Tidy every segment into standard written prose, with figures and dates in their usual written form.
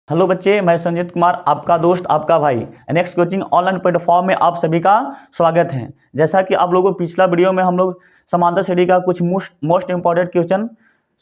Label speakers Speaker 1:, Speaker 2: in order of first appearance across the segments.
Speaker 1: Hello बच्चे, मैं संजीत कुमार, आपका दोस्त, आपका भाई नेक्स्ट कोचिंग ऑनलाइन प्लेटफॉर्म में आप सभी का स्वागत है। जैसा कि आप लोगों को पिछला वीडियो में हम लोग समांतर श्रेणी का कुछ मोस्ट इंपॉर्टेंट क्वेश्चन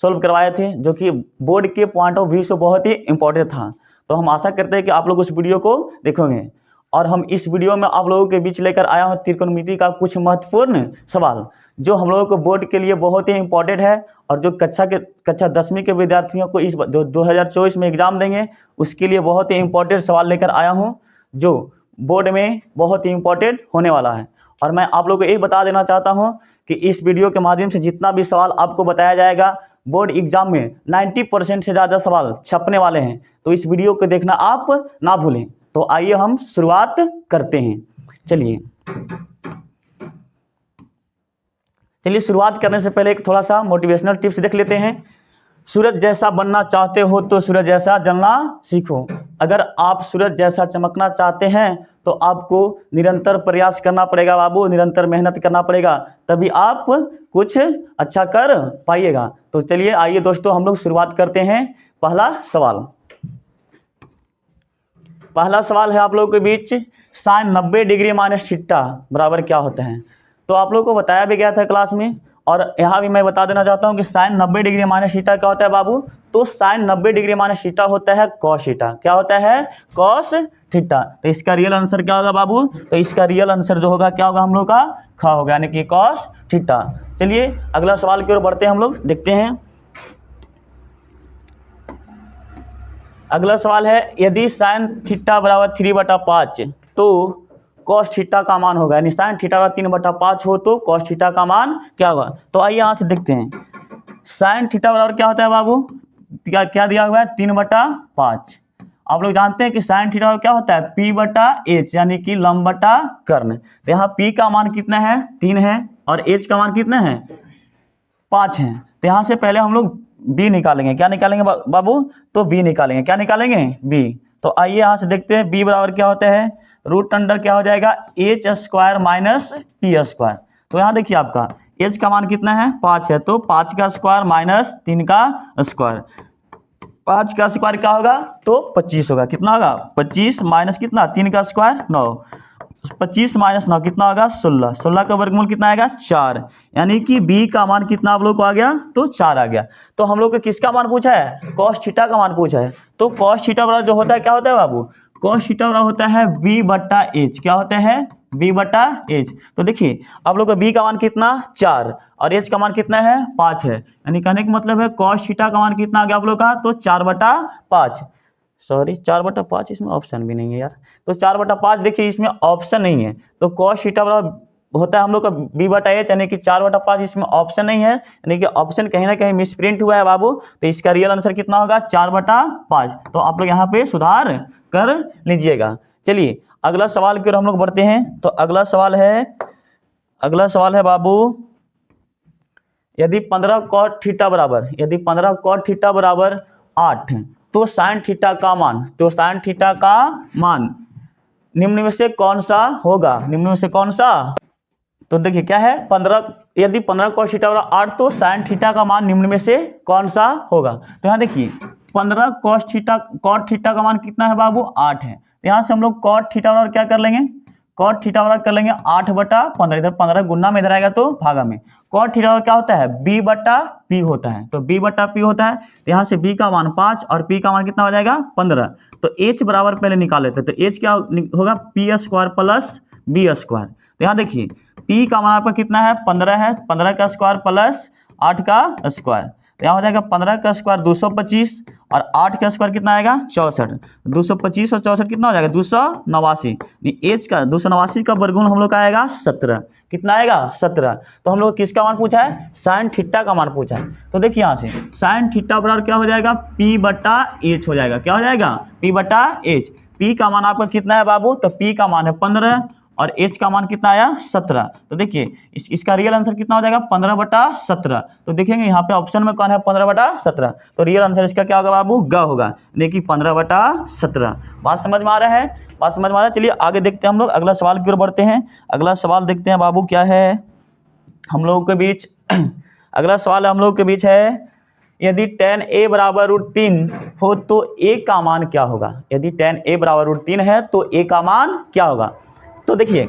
Speaker 1: सोल्व करवाए थे, जो कि बोर्ड के पॉइंट ऑफ व्यू से बहुत ही इंपॉर्टेंट था। तो हम आशा करते हैं कि आप लोग उस वीडियो को देखोगे। और हम इस वीडियो में आप लोगों के बीच लेकर आया हूँ त्रिकोणमिति का कुछ महत्वपूर्ण सवाल, जो हम लोगों को बोर्ड के लिए बहुत ही इंपॉर्टेंट है। और जो कक्षा 10वीं के विद्यार्थियों को इस 2024 में एग्जाम देंगे, उसके लिए बहुत ही इंपॉर्टेंट सवाल लेकर आया हूं, जो बोर्ड में बहुत ही इंपॉर्टेंट होने वाला है। और मैं आप लोगों को एक बता देना चाहता हूं कि इस वीडियो के माध्यम से जितना भी सवाल आपको बताया जाएगा, बोर्ड एग्जाम में 90% से ज़्यादा सवाल छपने वाले हैं। तो इस वीडियो को देखना आप ना भूलें। तो आइए हम शुरुआत करते हैं। चलिए शुरुआत करने से पहले एक थोड़ा सा मोटिवेशनल टिप्स देख लेते हैं। सूरज जैसा बनना चाहते हो तो सूरज जैसा जलना सीखो। अगर आप सूरज जैसा चमकना चाहते हैं तो आपको निरंतर प्रयास करना पड़ेगा बाबू, निरंतर मेहनत करना पड़ेगा, तभी आप कुछ अच्छा कर पाइएगा। तो चलिए आइए दोस्तों, हम लोग शुरुआत करते हैं। पहला सवाल है आप लोगों के बीच, sin 90 डिग्री माइनस थीटा बराबर क्या होता है। तो आप लोगों को बताया भी गया था क्लास में, और यहाँ भी मैं बता देना चाहता हूँ कि sin 90 डिग्री माइनस थीटा क्या होता है बाबू। तो sin 90 डिग्री माइनस थीटा होता है cos थीटा। क्या होता है? cos theta. तो इसका रियल आंसर क्या होगा बाबू? तो इसका रियल आंसर जो होगा क्या होगा, हम लोग का ख होगा, यानी कि cos थीटा। चलिए अगला सवाल की ओर बढ़ते हैं, हम लोग देखते हैं। अगला सवाल है, यदि sin थीटा बराबर 3/5 तो cos थीटा का मान होगा, यानी sin थीटा बराबर 3/5 हो तो cos थीटा का मान क्या होगा। तो आइए यहाँ से देखते हैं। sin थीटा बराबर क्या होता है बाबू? क्या दिया हुआ है? 3/5। आप लोग जानते हैं कि sin थीटा क्या होता है? P/H, यानी कि लंब बटा कर्ण। तो यहाँ P का मान कितना है? 3 है, और H का मान कितना है? 5 है। तो यहाँ से पहले हम लोग B निकालेंगे। क्या निकालेंगे बाबू? तो B निकालेंगे। क्या निकालेंगे? B। तो आइए यहाँ से देखते हैं B बराबर क्या होता है। रूट अंडर क्या हो जाएगा? h² minus p²। तो यहाँ देखिए आपका h का मान कितना है? 5 है, तो 5 का स्क्वायर माइनस 3 का स्क्वायर। 5 का स्क्वायर क्या होगा? तो 25 होगा। कितना होगा? 25 माइनस कितना? 3 का स्क्वायर 9। 25 माइनस 9 कितना होगा? 16। 16 का वर्गमूल कितना आएगा? 4। यानी कि B का मान कितना आप लोग को आ गया? तो 4 आ गया। तो हम लोग को किसका मान पूछा है? cos थीटा का मान पूछा है। तो cos थीटा बराबर जो होता है क्या होता है बाबू? cos थीटा बराबर होता है B/H। क्या होता है? B/H। तो देखिए आप लोग का B का मान कितना? 4, और H का मान कितना है? 5 है। यानी कहने का मतलब है cos थीटा का मान कितना आ गया आप लोग का? तो 4/5। सॉरी, 4/5 इसमें ऑप्शन भी नहीं है यार। तो 4/5 देखिए इसमें ऑप्शन नहीं है। तो cos थीटा बराबर होता है हम लोग का B/H, यानी कि 4/5 इसमें ऑप्शन नहीं है, यानी कि ऑप्शन कहीं ना कहीं मिसप्रिंट हुआ है बाबू। तो इसका रियल आंसर कितना होगा? 4/5। तो आप लोग यहाँ पे सुधार कर लीजिएगा। चलिए अगला सवाल की ओर हम लोग बढ़ते हैं। तो अगला सवाल है बाबू, यदि 15 cot थीटा बराबर 8 तो sin थीटा का मान निम्न में से कौन सा होगा? तो देखिए क्या है, यदि 15 cot थीटा बराबर 8 तो sin थीटा का मान निम्न में से कौन सा होगा। तो यहाँ देखिए 15 cot थीटा का मान कितना है बाबू? 8 है। तो यहाँ से हम लोग cot थीटा बराबर क्या कर लेंगे? 8/15। इधर 15 गुना में इधर आएगा तो भागा में। cot थीटा क्या होता है? B/P होता है। तो B/P होता है। तो यहाँ से B का मान 5 और P का मान कितना हो जाएगा? 15। तो H बराबर पहले निकाल लेते हैं। तो H क्या होगा? P² plus B²। तो यहाँ देखिए P का मान आपका कितना है? 15 है। 15 का स्क्वायर प्लस 8 का स्क्वायर। तो यहाँ हो जाएगा 15 का स्क्वायर 225, और 8 का स्क्वायर कितना आएगा? 64। 225 और 64 कितना हो जाएगा? 289। H का 289 का वर्गमूल हम लोग का आएगा 17। कितना आएगा? 17। तो हम लोग किसका मान पूछा है? sin थीटा का मान पूछा है। तो देखिए यहाँ से sin थीटा बराबर क्या हो जाएगा? P/H हो जाएगा। क्या हो जाएगा? P/H। P का मान आपका कितना है बाबू? तो P का मान है 15, और H का मान कितना आया? 17। तो देखिए इसका रियल आंसर कितना हो जाएगा? 15/17। तो देखेंगे यहाँ पे ऑप्शन में कौन है? 15/17। तो रियल आंसर इसका क्या होगा बाबू? ग होगा, देखिए 15/17। बात समझ में आ रहा है? चलिए आगे देखते हैं हम लोग, अगला सवाल की ओर बढ़ते हैं। अगला सवाल देखते हैं बाबू क्या है हम लोगों के बीच। अगला सवाल हम लोग के बीच है, यदि tan a बराबर √3 हो तो a का मान क्या होगा? यदि tan a बराबर √3 है तो a का मान क्या होगा? तो देखिए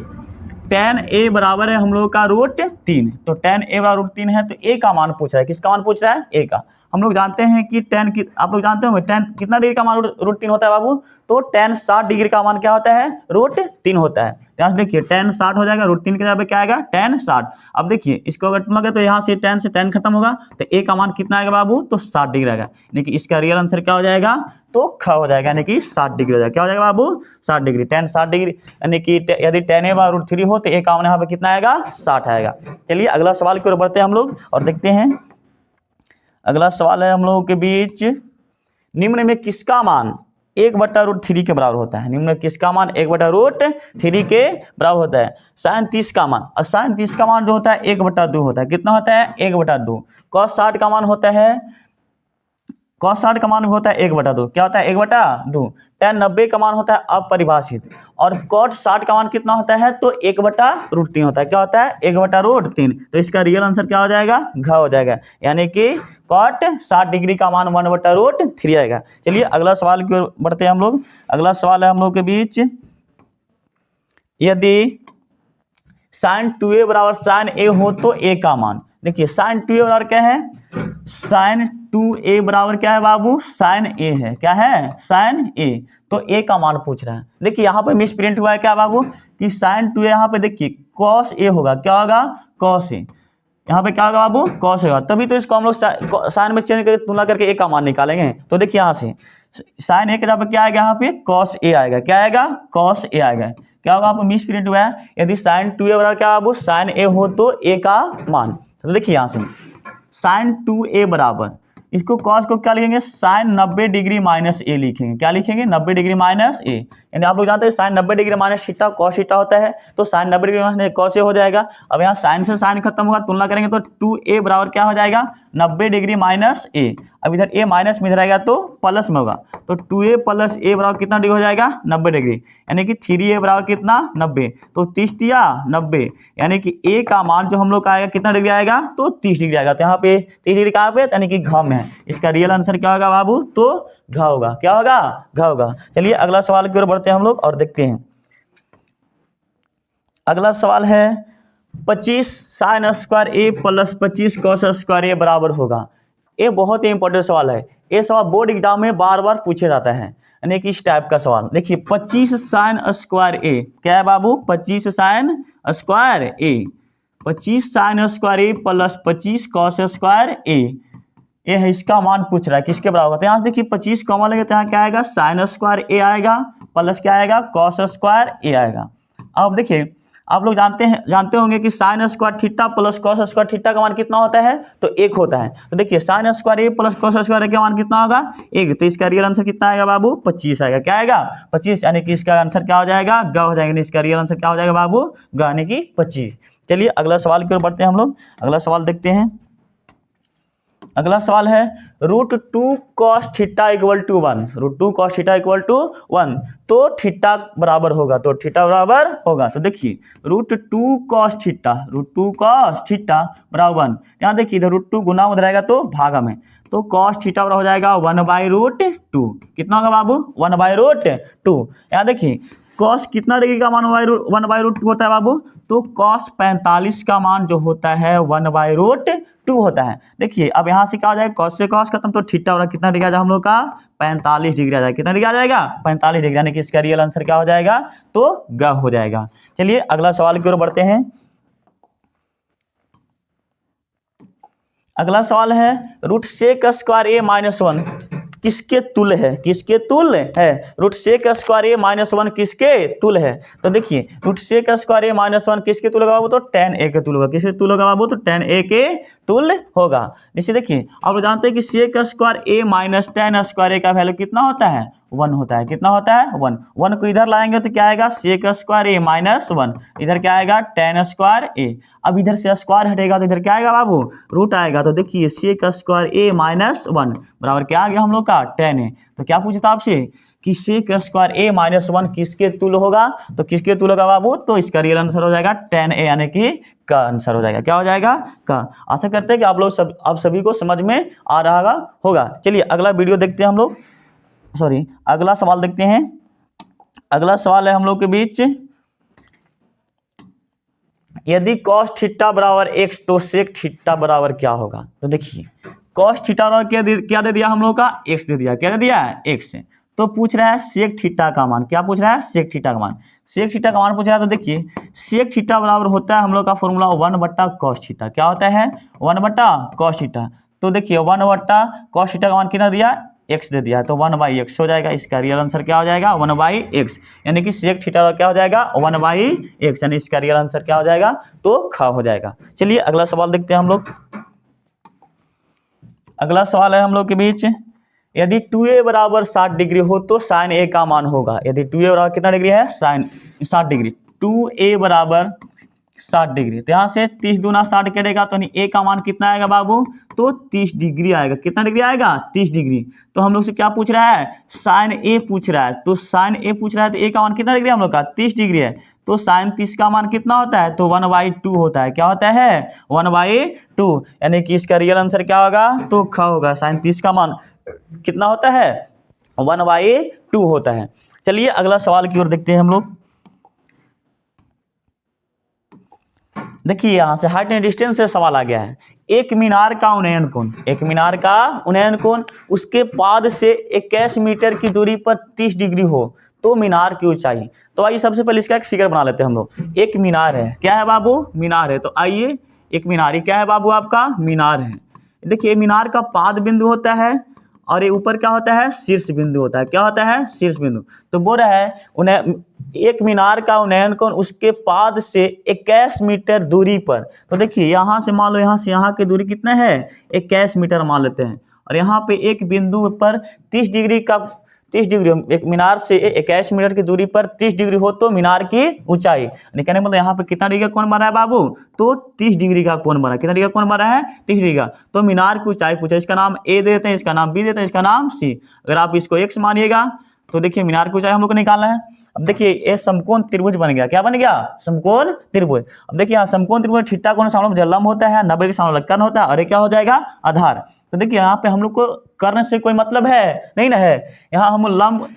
Speaker 1: tan a बराबर है हम लोगों का √3, तो tan a बराबर √3 है तो a का मान पूछ रहा है। किसका मान पूछ रहा है? a का। हम लोग जानते हैं कि आप लोग जानते होंगे tan कितना डिग्री का मान √3 होता है बाबू? तो tan 60 डिग्री का मान क्या होता है? √3 होता है। यहाँ देखिए tan 60 हो जाएगा, √3 के जगह पे क्या आएगा? tan 60। अब देखिए इसको अगर तुम लगे तो यहाँ से tan खत्म होगा तो a का मान कितना आएगा बाबू? तो 60 डिग्री आएगा। यानी कि इसका रियल आंसर क्या हो जाएगा? तो ख हो जाएगा, यानी कि 60 डिग्री हो जाएगा। क्या हो जाएगा बाबू? 60 डिग्री। tan 60 डिग्री यानी कि यदि tan a बराबर √3 हो तो a का मान यहाँ पे कितना आएगा? 60 आएगा। चलिए अगला सवाल की ओर बढ़ते हैं हम लोग और देखते हैं। अगला सवाल है हम लोगों के बीच, निम्न में किसका मान 1/√3 के बराबर होता है? निम्न में किसका मान 1/√3 के बराबर होता है? sin 30 का मान, और sin 30 का मान जो होता है 1/2 होता है। कितना होता है? 1/2। cos 60 का मान होता है, cos 60 का मान होता है 1/2। क्या होता है? 1/2। tan 90 का मान होता है अपरिभाषित, और cot 60 का मान कितना होता है? तो 1/√3 होता है। क्या होता है? 1/√3। तो इसका रियल आंसर क्या हो जाएगा? घ हो जाएगा, यानी कि cot 60 डिग्री का मान 1/√3 आएगा। चलिए अगला सवाल की ओर बढ़ते हैं हम लोग। अगला सवाल है हम लोग के बीच, यदि sin 2a बराबर sin a हो तो a का मान। देखिए sin 2a बराबर क्या है? sin 2a बराबर क्या है बाबू? sin a है। क्या है? sin a। तो a का मान पूछ रहा है। देखिए यहाँ पे मिस प्रिंट हुआ है क्या बाबू? कि sin 2a यहाँ पे देखिए cos a होगा। क्या होगा? cos a। यहाँ पे क्या होगा बाबू? cos होगा। तभी तो इसको हम लोग sin में चेंज करके तुलना करके a का मान निकालेंगे। तो देखिए यहाँ से sin a के जगह पे क्या आएगा? यहाँ पे cos a आएगा। क्या आएगा? cos a आएगा। क्या होगा? आपको मिस प्रिंट हुआ है। यदि sin 2a बराबर क्या बाबू? sin a हो तो a का मान। तो देखिए यहाँ से sin 2a बराबर, इसको cos को क्या लिखेंगे? sin 90 डिग्री माइनस a लिखेंगे। क्या लिखेंगे? 90 डिग्री माइनस a। यानी आप लोग जानते हैं sin 90 degree minus theta cos theta होता है, तो sin 90 degree minus cos a हो जाएगा। अब यहाँ sin से sin खत्म होगा, तुलना करेंगे तो 2a बराबर क्या हो जाएगा? 90 डिग्री माइनस a। अब इधर a माइनस में इधर आएगा तो प्लस में होगा, तो 2a प्लस a बराबर कितना डिग्री हो जाएगा? 90 डिग्री। यानी कि 3a बराबर कितना? 90। तो 30 या 90, यानी कि a का मान जो हम लोग का आएगा कितना डिग्री आएगा? तो 30 डिग्री आएगा। तो यहाँ पे 30 डिग्री कहाँ पे? यानी कि घ में है। इसका रियल आंसर क्या होगा बाबू? तो घ होगा। क्या होगा? घ होगा। चलिए अगला सवाल की ओर बढ़ते हैं हम लोग और देखते हैं। अगला सवाल है 25 sin square a plus 25 cos square a बराबर होगा। ये बहुत ही इंपॉर्टेंट सवाल है। ये सवाल बोर्ड एग्जाम में बार बार पूछा जाता है, यानी कि इस टाइप का सवाल। देखिए 25 sin स्क्वायर a क्या है बाबू? 25 sin square a, 25 sin square a plus 25 cos square a, ये है इसका मान पूछ रहा है। किसके बराबर होता है? यहाँ से देखिए 25 कॉमन लेंगे तो यहाँ क्या आएगा? sin स्क्वायर a आएगा प्लस क्या आएगा? cos स्क्वायर a आएगा। अब देखिए आप लोग जानते होंगे कि sin square theta plus cos square theta का मान कितना होता है? तो 1 होता है। तो देखिए sin square a plus cos square a का मान कितना होगा? 1। तो इसका रियल आंसर कितना आएगा बाबू? 25 आएगा। क्या आएगा? 25। यानी कि इसका आंसर क्या हो जाएगा? ग हो जाएगा। इसका रियल आंसर क्या हो जाएगा बाबू? ग, यानी कि 25। चलिए अगला सवाल की ओर बढ़ते हैं हम लोग। अगला सवाल देखते हैं। अगला सवाल है √2 cos theta equal to 1। √2 cos theta equal to 1, तो थीटा बराबर होगा। तो थीटा बराबर होगा, तो देखिए √2 cos थीटा बराबर 1। यहाँ देखिए इधर √2 गुना उधर आएगा तो भागा में, तो cos थीटा बराबर हो जाएगा 1/√2। कितना होगा बाबू? 1/√2। यहाँ देखिए cos कितना डिग्री का मान 1/√2 होता है बाबू? तो cos 45 का मान जो होता है 1/√2 होता है। देखिए अब यहाँ से क्या हो जाएगा? cos से cos खत्म, तो थीटा वाला कितना डिग्री आ जाएगा हम लोग का? 45 डिग्री आ जाएगा। कितना डिग्री आ जाएगा? 45 डिग्री। यानी कि इसका रियल आंसर क्या हो जाएगा? तो ग हो जाएगा। चलिए अगला सवाल की ओर बढ़ते हैं। अगला सवाल है √sec स्क्वायर a माइनस 1 किसके तुल्य है? किसके तुल्य है? √sec स्क्वायर a माइनस 1 किसके तुल्य है? तो देखिए √sec स्क्वायर a माइनस 1 किसके तुल्य होगा बाबू? तो tan a के तुल्य होगा। किसके तुल्य होगा बाबू? तो tan a के तुल्य होगा। जैसे देखिए आप लोग जानते हैं कि sec square a minus tan square a का वैल्यू कितना होता है? 1 होता है। कितना होता है 1। 1 को इधर लाएंगे तो क्या आएगा सेक स्क्वायर ए माइनस 1, इधर क्या आएगा tan स्क्वायर ए। अब इधर से स्क्वायर हटेगा तो इधर क्या आएगा बाबू रूट आएगा। तो देखिए सेक स्क्वायर ए माइनस 1 बराबर क्या आ गया हम लोग का tan ए। तो क्या पूछा था आपसे कि सेक स्क्वायर ए माइनस 1 किसके तुल्य होगा, तो किसके तुल्य होगा बाबू, तो इसका रियल आंसर हो जाएगा tan ए यानी कि का आंसर हो जाएगा। क्या हो जाएगा का। आशा करते हैं कि आप सभी को समझ में आ रहा होगा। चलिए अगला वीडियो देखते हैं हम लोग, सॉरी अगला सवाल देखते हैं। अगला सवाल है हम लोग के बीच, यदि cos थीटा बराबर x तो sec थीटा बराबर क्या होगा। तो देखिए cos थीटा बराबर क्या दे दिया हम लोग का x दे दिया। क्या दे दिया है x। तो पूछ रहा है sec थीटा का मान। क्या पूछ रहा है sec थीटा का मान। sec थीटा का मान पूछ रहा है। तो देखिए sec थीटा बराबर होता है हम लोग का फॉर्मूला 1/cos थीटा। क्या होता है 1/cos थीटा। तो देखिए 1/cos थीटा का मान कितना दिया x दे दिया, तो 1/x हो जाएगा। इसका रियल आंसर क्या हो जाएगा 1/x, यानी कि sec थीटा क्या हो जाएगा 1/x, यानी इसका रियल आंसर क्या हो जाएगा तो ख हो जाएगा। चलिए अगला सवाल देखते हैं हम लोग। अगला सवाल है हम लोग के बीच, यदि 2a बराबर 60 डिग्री हो तो साइन a का मान होगा। यदि 2a बराबर कितना डिग्री है साइन 60 डिग्री, 2a बराबर 60 डिग्री, तो यहाँ से 30 दूना 60 करेगा तो a का मान कितना आएगा बाबू, तो 30 डिग्री आएगा। कितना डिग्री आएगा 30 डिग्री। तो हम लोग से क्या पूछ रहा है साइन ए पूछ रहा है। तो साइन ए पूछ रहा है तो a का मान कितना डिग्री हम लोग का 30 डिग्री है। तो साइन 30 का मान कितना होता है, तो 1/2 होता है। क्या होता है 1/2, यानी कि इसका रियल आंसर क्या होगा तो ख होगा। साइन 30 का मान कितना होता है 1/2 होता है। चलिए अगला सवाल की ओर देखते हैं हम लोग। देखिए यहां से हाइट एंड डिस्टेंस से सवाल आ गया है। एक मीनार का उन्नयन कोण, एक मीनार का उन्नयन कोण उसके पाद से 21 मीटर की दूरी पर 30 डिग्री हो तो मीनार की ऊंचाई। तो आइए सबसे पहले इसका एक फिगर बना लेते हैं हम लोग। एक मीनार है, क्या है बाबू मीनार है। तो आइए एक मीनार क्या है बाबू आपका मीनार है। देखिए मीनार का पाद बिंदु होता है और ये ऊपर क्या होता है शीर्ष बिंदु होता है। क्या होता है शीर्ष बिंदु। तो बोल रहा है उन्हें एक मीनार का उन्नयन कोण उसके पाद से 21 मीटर दूरी पर। तो देखिए यहाँ से मान लो यहाँ से यहाँ की दूरी कितना है 21 मीटर मान लेते हैं, और यहाँ पे एक बिंदु पर 30 डिग्री एक मीनार से 21 मीटर की दूरी पर 30 डिग्री हो तो मीनार की ऊंचाई। कहने मतलब यहाँ पे कितना डिग्री का कोण बना है बाबू, तो 30 डिग्री का कोण बना। कितना डिग्री का कोण बना है 30 डिग्री का। तो मीनार की ऊंचाई पूछा, इसका नाम ए देते हैं, इसका नाम बी देते हैं, इसका नाम सी। अगर आप इसको x मानिएगा तो देखिए मीनार की ऊंचाई हम लोग को निकालना है। अब देखिए ये समकोण त्रिभुज बन गया। क्या बन गया समकोण त्रिभुज। अब देखिए यहाँ समकोण त्रिभुज थीटा कोण सामने लंब होता है, 90 के सामने कर्ण होता है, और ये क्या हो जाएगा आधार। तो देखिए यहाँ पे हम लोग को कर्ण से कोई मतलब है नहीं ना है, यहाँ हम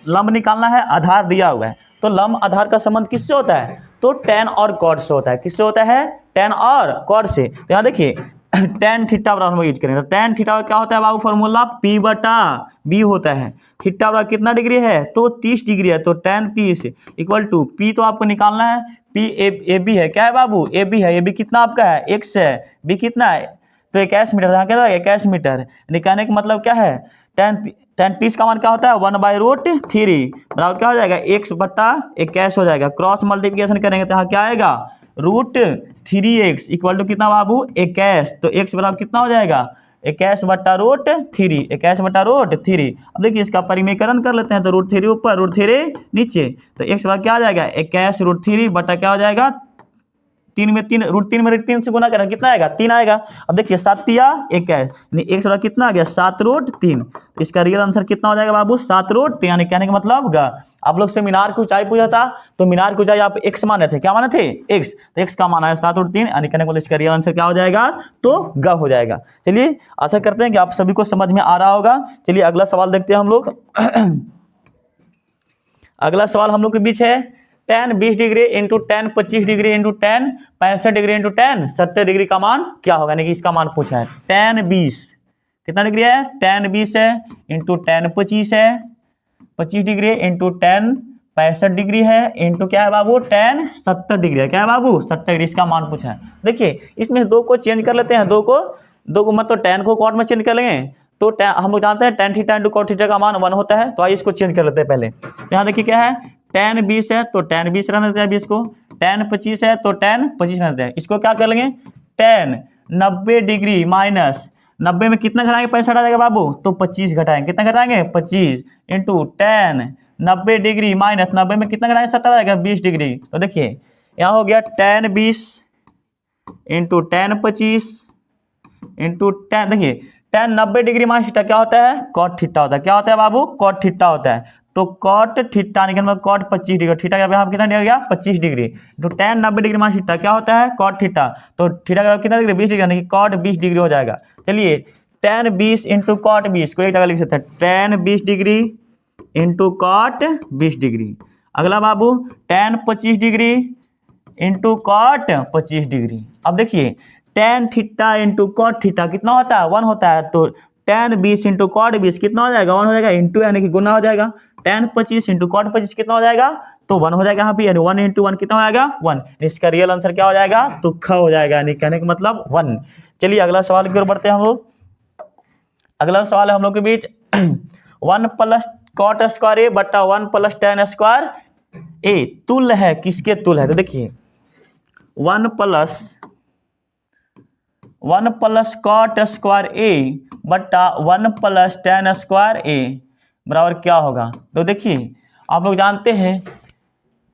Speaker 1: लंब निकालना है, आधार दिया हुआ है। तो लंब आधार का संबंध किससे होता है, तो tan और कॉट से होता है। किससे होता है tan और कॉट से। तो यहाँ देखिए tan थीटा बराबर हम यूज करेंगे। तो tan थीटा क्या होता है बाबू फॉर्मूला P/B होता है। थीटा बराबर कितना डिग्री है, तो 30 डिग्री है। तो tan 30 इक्वल टू P तो आपको निकालना है, P AB है। क्या है बाबू AB है। AB कितना आपका है x है, B कितना है तो 21 मीटर। यहाँ क्या 21 मीटर निकालने का मतलब क्या है tan 30 का मान क्या होता है 1/√3 बराबर क्या हो जाएगा x/21 हो जाएगा। क्रॉस मल्टीप्लिकेशन करेंगे तो यहाँ क्या आएगा √3x इक्वल टू कितना बाबू 21। तो x बराबर कितना हो जाएगा 21/√3 21/√3। अब देखिए इसका परिमेयकरण कर लेते हैं। तो √3 ऊपर √3 नीचे, तो x बराबर क्या आ जाएगा 21√3 बटा क्या हो जाएगा 3 में 3 √3 में √3 से गुना करें कितना आएगा 3 आएगा। अब देखिए 7 या 21 यानी x बराबर कितना आ गया 7√3। इसका रियल आंसर कितना हो जाएगा बाबू 7√3। यानी कहने का मतलब ग आप लोग से मीनार की ऊंचाई पूछा था, तो मीनार की ऊंचाई आप x माने थे। क्या माने थे x, तो x का मान है 7√3। यानी कहने का मतलब इसका रियल आंसर क्या हो जाएगा तो ग हो जाएगा। चलिए आशा करते हैं कि आप सभी को समझ में आ रहा होगा। चलिए अगला सवाल देखते हैं हम लोग। अगला सवाल हम लोग के बीच है tan 20 degree into tan 25 degree into tan 65 degree into tan 70 degree का मान क्या होगा। यानी कि इसका मान पूछा है। tan 20 कितना डिग्री है tan 20 है इंटू tan 25 है 25 डिग्री इंटू tan 65 डिग्री है इंटू क्या है बाबू tan 70 डिग्री है। क्या है बाबू 70 डिग्री, इसका मान पूछा है। देखिए इसमें दो को चेंज कर लेते हैं, दो को मतलब tan को कॉट में चेंज कर लेंगे। तो हम लोग जानते हैं tan theta into cot theta का मान 1 होता है। तो आइए इसको चेंज कर लेते हैं पहले। तो यहाँ देखिए क्या है tan 20 है तो tan 20 रहने देते हैं 20 को, tan 25 है तो tan 25 रहने देते हैं। इसको क्या कर लेंगे tan 90 डिग्री माइनस 90 में कितना घटाएंगे, 65 आ जाएगा बाबू, तो 25 घटाएंगे, कितना घटाएंगे 25 इंटू टेन 90 डिग्री माइनस 90 में कितना घटाएंगे 70 आ जाएगा 20 डिग्री। तो देखिए यहाँ हो गया ten 20 into ten 25 into ten, देखिए टेन 90 डिग्री माइनस थीटा क्या होता है, कॉट थीटा होता है। क्या होता है बाबू, कॉट थीटा होता है। तो कॉट थीटा निकल कॉट 25 डिग्री, थीटा का यहाँ कितना दिया गया 25 डिग्री, तो टेन 90 डिग्री माइनस थीटा क्या होता है, कॉट थीटा। तो थीटा का कितना डिग्री 20 डिग्री, यानी कि कॉट 20 डिग्री हो जाएगा। चलिए टेन 20 इंटू कॉट 20 को एक जगह लिख सकते हैं, tan 20 degree into cot 20 degree. अगला बाबू tan 25 degree into cot 25 degree. अब देखिए tan theta into cot theta कितना होता है 1 होता है, तो टेन 20 इंटू कॉट 20 कितना हो जाएगा 1 हो जाएगा, इंटू यानी कि गुना हो जाएगा। टेन 25 इंटू कॉट 25 कितना हो जाएगा, तो 1 हो जाएगा यहाँ पे, यानी 1 इंटू 1 कितना हो जाएगा 1। इसका रियल आंसर क्या हो जाएगा, तो ख हो जाएगा, यानी कहने का मतलब 1। चलिए अगला सवाल की ओर बढ़ते हैं हम लोग। अगला सवाल है हम लोग के बीच 1 प्लस कॉट स्क्वायर ए बट्टा 1 प्लस टेन स्क्वायर ए तुल है, किसके तुल है। तो देखिए 1 प्लस कॉट स्क्वायर ए बट्टा 1 प्लस टेन स्क्वायर ए बराबर क्या होगा। तो देखिए आप लोग जानते हैं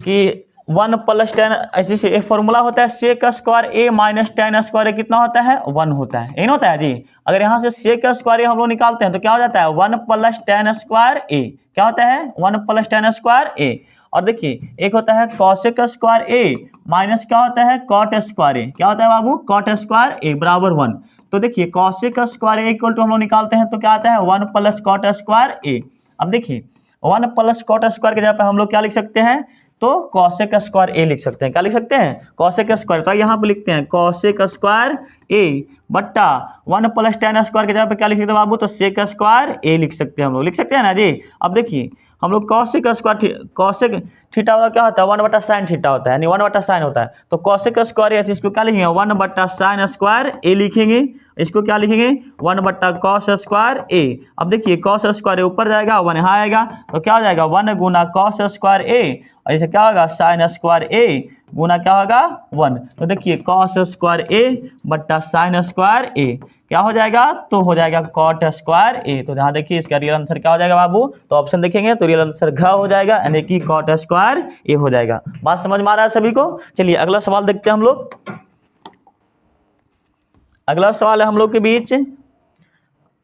Speaker 1: कि 1 प्लस टेन ऐसे से एक फॉर्मूला होता है, सेक स्क्वायर ए माइनस टेन स्क्वायर ए कितना होता है 1 होता है, यही होता है जी। अगर यहाँ से सेक स्क्वायर ए हम लोग निकालते हैं तो क्या हो जाता है 1 प्लस टेन स्क्वायर ए, क्या होता है 1 प्लस टेन स्क्वायर ए। और देखिए एक होता है कॉसेक स्क्वायर ए माइनस क्या होता है कॉट स्क्वायर ए, क्या होता है बाबू कॉट स्क्वायर ए बराबर 1। तो देखिए cosec square A equal to हम लोग निकालते हैं तो क्या आता है 1 प्लस कॉट स्क्वायर ए। अब देखिए 1 प्लस कॉट स्क्वायर के जगह पे हम लोग क्या लिख सकते हैं, तो कॉसेक स्क्वायर ए लिख सकते हैं। क्या लिख सकते हैं कॉसेक स्क्वायर, तो यहाँ पे लिखते हैं कॉसेक स्क्वायर ए बट्टा 1 प्लस टेन स्क्वायर के जगह पे क्या लिख सकते हैं बाबू, तो सेक स्क्वायर ए लिख सकते हैं हम लोग, लिख सकते हैं ना जी। अब देखिए हम लोग कॉसेक स्क्वायर कॉसेक थीटा वाला क्या होता है 1 बटा साइन थीटा होता है, यानी 1 बटा साइन होता है। तो कॉसेक स्क्वायर है इसको क्या लिखेंगे 1 बटा साइन स्क्वायर ए लिखेंगे, इसको क्या लिखेंगे 1 बट्टा कॉस स्क्वायर ए। अब देखिए कॉस स्क्वायर ए ऊपर जाएगा 1 यहाँ आएगा, तो क्या हो जाएगा 1 गुना कॉस स्क्वायर ए, और इसे क्या होगा साइन स्क्वायर ए गुना क्या होगा 1। तो देखिए कॉस स्क्वायर ए बट्टा साइन स्क्वायर ए क्या हो जाएगा, तो हो जाएगा कॉट स्क्वायर ए। तो यहाँ देखिए इसका रियल आंसर क्या हो जाएगा बाबू, तो ऑप्शन देखेंगे तो रियल आंसर घ हो जाएगा, यानी कि कॉट स्क्वायर ए हो जाएगा। बात समझ में आ रहा है सभी को। चलिए अगला सवाल देखते हैं हम लोग। अगला सवाल है हम लोग के बीच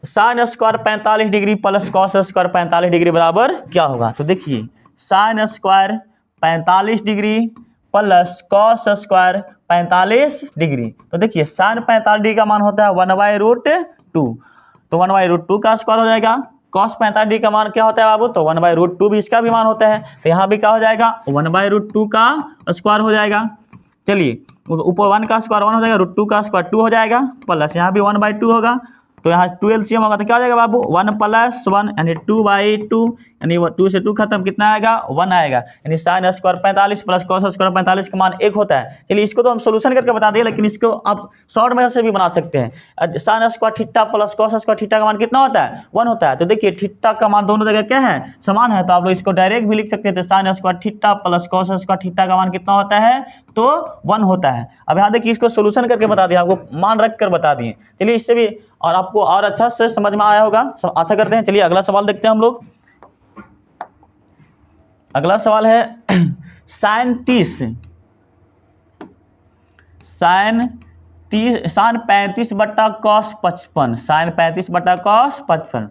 Speaker 1: sine square 45 degree plus cos square 45 degree बराबर क्या होगा। तो देखिए sine square 45 degree plus cos square 45 degree. तो देखिए साइन 45 डिग्री का मान होता है 1/√2, तो 1/√2 का स्क्वायर हो जाएगा। कॉस 45 डिग्री का मान क्या होता है बाबू, तो 1/√2 भी इसका भी मान होता है, तो यहाँ भी क्या हो जाएगा 1/√2 का स्क्वायर हो जाएगा। चलिए ऊपर 1 का स्क्वायर 1 हो जाएगा, √2 का स्क्वायर 2 हो जाएगा, प्लस यहाँ भी 1/2 होगा, तो यहाँ 2 एलसीएम होगा तो क्या हो जाएगा बाबू 1 + 1 यानी 2/2, यानी 2 से 2 खत्म कितना आएगा 1 आएगा, यानी sign square 45 plus cos square 45 का मान 1 होता है। चलिए इसको तो हम सोल्यूशन करके बता दिए, लेकिन इसको आप शॉर्ट मेथड से भी बना सकते हैं। Sine square theta plus cos square theta का मान कितना होता है 1 होता है। तो देखिए थीटा का मान दोनों जगह क्या है समान है, तो आप लोग इसको डायरेक्ट भी लिख सकते थे sine square theta plus cos square theta का मान कितना होता है, तो 1 होता है। अब यहाँ देखिए इसको सोल्यूशन करके बता दिया, आपको मान रख कर बता दिए। चलिए इससे भी और आपको और अच्छा से समझ में आया होगा, आशा करते हैं। चलिए अगला सवाल देखते हैं हम लोग। अगला सवाल है साइन 35 बट्टा कॉस 55, साइन 35 बट्टा कॉस 55।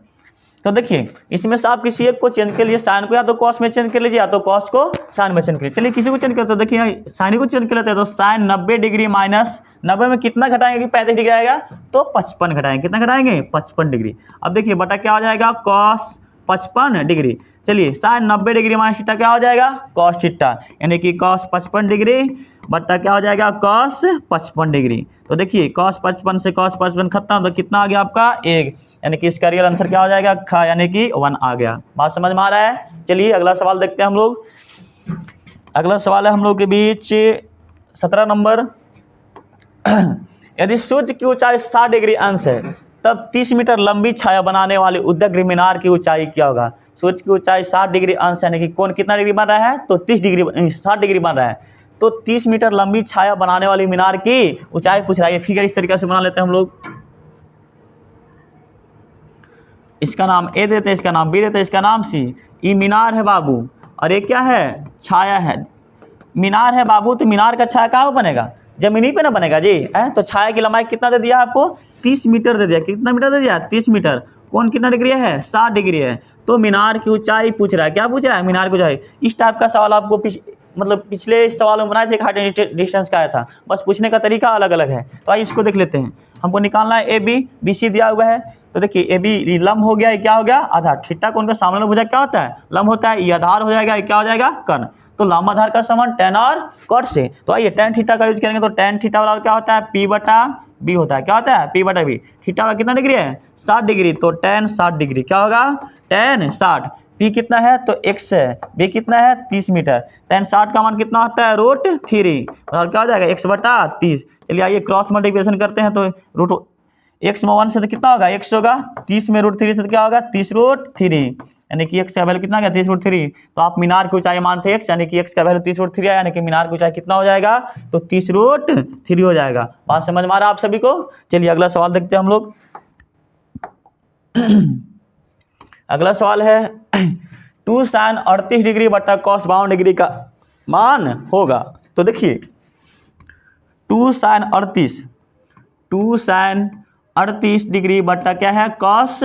Speaker 1: तो देखिए इसमें से आप किसी एक को चेंज कर लिए, साइन को या तो कॉस में चेंज कर लीजिए या तो कॉस को साइन में चेंज कर लीजिए। चलिए किसी को चेंज करते हैं, तो देखिए साइन को चेंज कर लेते हैं, तो साइन 90 डिग्री माइनस 90 में कितना घटाएंगे कि 35 डिग्री आएगा, तो 55 घटाएंगे, कितना घटाएंगे 55 डिग्री। अब देखिए बटा क्या हो जाएगा कॉस 55 डिग्री। चलिए साइन 90 डिग्री माइनस थीटा क्या हो जाएगा कॉस थीटा, यानी कि कॉस 55 डिग्री बट्टा क्या हो जाएगा कॉस 55 डिग्री। तो देखिए कॉस 55 से कॉस 55 खत्म, तो कितना आ गया आपका 1, यानी कि इसका रियल आंसर क्या हो जाएगा ख, यानी कि 1 आ गया। बात समझ में आ रहा है। चलिए अगला सवाल देखते हैं हम लोग। अगला सवाल है हम लोग के बीच 17 नंबर। यदि सूर्य की ऊंचाई 60 डिग्री अंश है तब 30 मीटर लंबी छाया बनाने वाले उद्यग्र मीनार की ऊंचाई क्या होगा। सूर्य की ऊंचाई 60 डिग्री अंश यानी कि कौन कितना डिग्री बन रहा है, तो 60 डिग्री बन रहा है, तो 30 मीटर लंबी छाया बनाने वाली मीनार की ऊंचाई पूछ रहा है। ये फिगर इस तरीके से बना लेते हैं हम लोग। इसका नाम ए देते हैं, इसका नाम बी देते हैं, इसका नाम सी। ये मीनार है बाबू, और ये क्या है, छाया है। मीनार है बाबू, तो मीनार का छाया कहाँ बनेगा, जमीनी पे ना बनेगा जी है। तो छाया की लंबाई कितना दे दिया आपको, 30 मीटर दे दिया। कितना मीटर दे दिया, 30 मीटर। कौन कितना डिग्री है, 60 डिग्री है। तो मीनार की ऊंचाई पूछ रहा है, क्या पूछ रहा है, मीनार की ऊंचाई। इस टाइप का सवाल आपको मतलब पिछले सवाल में बनाए थे, हाइट एंड डिस्टेंस का आया था, बस पूछने का तरीका अलग अलग है। तो आइए इसको देख लेते हैं। हमको निकालना है ए बी, बी सी दिया हुआ है। तो देखिए ए बी लंब हो गया, ये क्या हो गया, आधार। थीटा कोण का सामने भुजा क्या होता है, लंब होता है। ये आधार हो जाएगा, ये क्या हो जाएगा, कर्ण। तो लंब आधार का समान tan और cot से। तो आइए tan थीटा का यूज करेंगे। तो tan थीटा बराबर क्या होता है, p बटा b होता है। क्या होता है, p बटा b। थीटा का कितना डिग्री है, 60 डिग्री। तो tan 60 डिग्री क्या होगा, tan 60। p कितना है, तो x है। b कितना है, 30 मीटर। tan 60 का मान कितना होता है, √3 और क्या हो जाएगा, x बटा 30। चलिए आइए क्रॉस मल्टीप्लिकेशन करते हैं। तो x में 1 से तो कितना होगा, x होगा। 30 में √3 से तो क्या होगा, 30√3, यानी कि x का वैल्यू कितना गया, 30√3। तो आप मीनार की ऊंचाई मानते x, यानी कि x का वैल्यू 30√3 है, यानी कि मीनार की ऊंचाई कितना हो जाएगा, तो 30√3 हो जाएगा। बात समझ में आ रहा है आप सभी को। चलिए अगला सवाल देखते हैं हम लोग। अगला सवाल है 2 sin 38 डिग्री बटा cos 52 डिग्री का मान होगा। तो देखिए 2 sin 38 डिग्री बटा क्या है, cos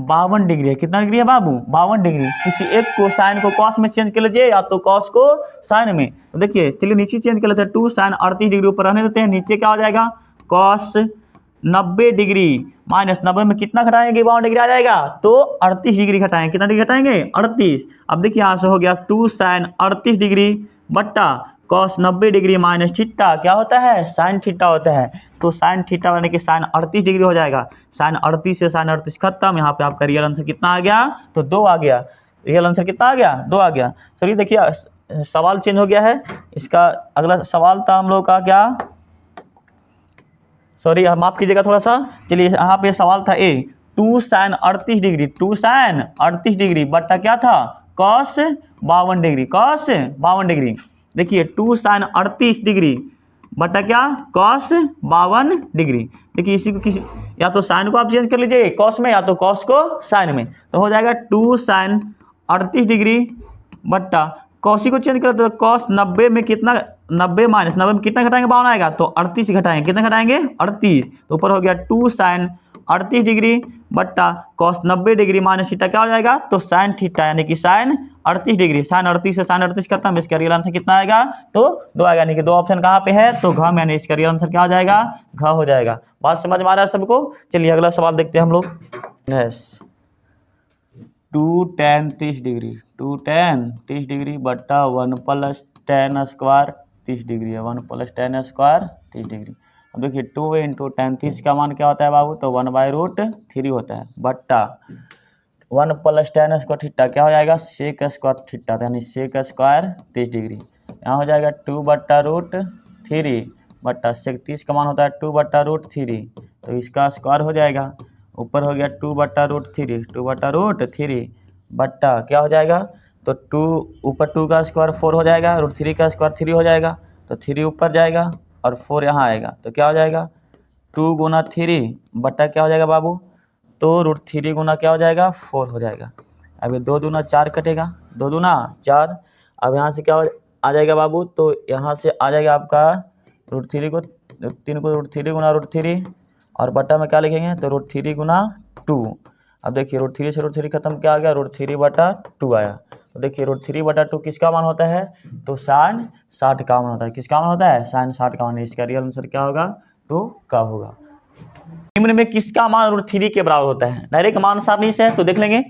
Speaker 1: 52 डिग्री है। कितना डिग्री है बाबू, 52 डिग्री। किसी एक को साइन को कॉस में चेंज कर लीजिए, या तो कॉस को साइन में। तो देखिए चलिए नीचे चेंज कर लेते हैं। 2 sin 38 डिग्री ऊपर रहने देते हैं, नीचे क्या हो जाएगा, कॉस 90 डिग्री माइनस 90 में कितना घटाएंगे, 52 डिग्री आ जाएगा। तो 38 डिग्री घटाएंगे, कितना डिग्री घटाएंगे, 38। अब देखिए यहाँ से हो गया 2 sin 38 डिग्री बट्टा कॉस 90 डिग्री माइनस थीटा क्या होता है, साइन थीटा होता है। तो साइन थीटा यानी कि साइन 38 डिग्री हो जाएगा। साइन 38 से साइन 38 खत्म। यहाँ पे आपका रियल आंसर कितना आ गया, तो 2 आ गया। रियल आंसर कितना आ गया, 2 आ गया। चलिए देखिए सवाल चेंज हो गया है। इसका अगला सवाल था हम लोग का क्या, सॉरी माफ कीजिएगा थोड़ा सा। चलिए यहाँ पे सवाल था ए 2 sin 38 डिग्री, 2 sin 38 डिग्री बट्टा क्या था, cos 52 डिग्री, cos 52 डिग्री। देखिए 2 sin 38 डिग्री बटा क्या, cos 52 डिग्री। देखिए इसी को किसी या तो साइन को आप चेंज कर लीजिए cos में, या तो cos को साइन में। तो हो जाएगा 2 sin 38 डिग्री बट्टा cos को चेंज कर तो cos 90 में कितना, 90 माइनस 90 में कितना घटाएंगे, 52 आएगा। तो 38 घटाएंगे, कितना घटाएंगे, 38। तो ऊपर हो गया 2 sin 38 डिग्री बट्टा cos 90 डिग्री माइनस थीटा क्या हो जाएगा, तो साइन थीटा यानी कि साइन 38 डिग्री। साइन 38 से साइन 38 खत्म। इसका रियल आंसर कितना आएगा, तो 2 आएगा। यानी कि 2 ऑप्शन कहाँ पे है, तो घ में, यानी इसका रियल आंसर क्या हो जाएगा, घ हो जाएगा। बात समझ में आ रहा है सबको। चलिए अगला सवाल देखते हैं हम लोग। Yes 2 tan 30 degree, 2 tan 30 degree बट्टा 1 + tan स्क्वायर 30 डिग्री है, 1 + tan स्क्वायर 30 डिग्री। अब देखिए 2 × tan 30 का मान क्या होता है बाबू, तो 1/√3 होता है बट्टा 1 + tan स्क्वायर थीटा क्या हो जाएगा, सेक स्क्वायर थीटा, यानी सेक स्क्वायर 30 डिग्री। यहाँ हो जाएगा 2/√3 बट्टा सेक 30 का मान होता है 2/√3, तो इसका स्क्वायर हो जाएगा। ऊपर हो गया 2/√3, 2/√3 बट्टा क्या हो जाएगा, तो 2 ऊपर 2 का स्क्वायर 4 हो जाएगा, √3 का स्क्वायर 3 हो जाएगा। तो 3 ऊपर जाएगा और 4 यहाँ आएगा, तो क्या हो जाएगा 2 × 3 बट्टा क्या हो जाएगा बाबू, तो √3 गुना क्या हो जाएगा, 4 हो जाएगा। अब ये 2 दूना 4 कटेगा, 2 दूना 4। अब यहाँ से क्या आ जाएगा बाबू, तो यहाँ से आ जाएगा आपका √3 को 3 को √3 गुना √3 और बट्टा में क्या लिखेंगे, तो √3 गुना 2। अब देखिए √3 से √3 खत्म, क्या आ गया, √3/2 आया। तो देखिए √3/2 किसका मान होता है, तो साइन 60 का मान होता है। किसका मान होता है, साइन 60 का मान। इसका रियल आंसर क्या होगा, तो क्या होगा। निम्न में किसका मान √3 के बराबर होता है, डायरेक्ट मान आसानी से है, तो देख लेंगे।